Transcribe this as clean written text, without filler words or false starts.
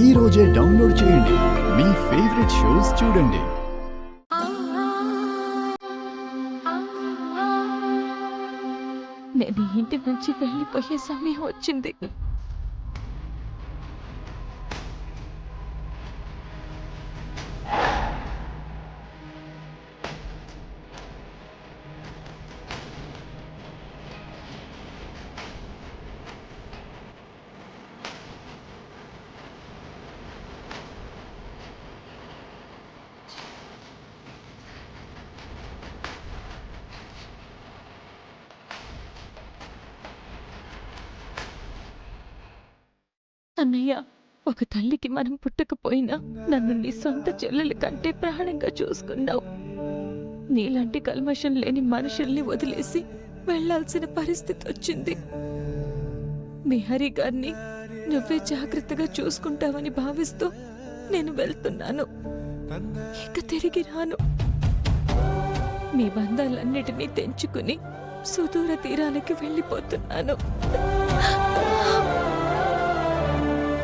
ఈ రోజే డౌన్లోడ్ చేయండి. మీ ఫేవరెట్ షోస్ చూడండి. నేను ఇంటి నుంచి వెళ్ళిపోయే సమయం వచ్చింది. అన్నయ్య, ఒక తల్లికి మనం పుట్టకపోయినా నన్ను నీ సొంత చెల్లెలి కంటే ప్రాణంగా చూసుకున్నావు. నీలాంటి కల్మషం లేని మనుషుల్ని వదిలేసి వెళ్లాల్సిన పరిస్థితి వచ్చింది. మీ హరి గారిని నువ్వే జాగ్రత్తగా చూసుకుంటావని భావిస్తూ నేను వెళ్తున్నాను. ఇక తిరిగి రాను. మీ బంధాలన్నిటినీ తెంచుకుని సుదూర తీరాలకి వెళ్ళిపోతున్నాను.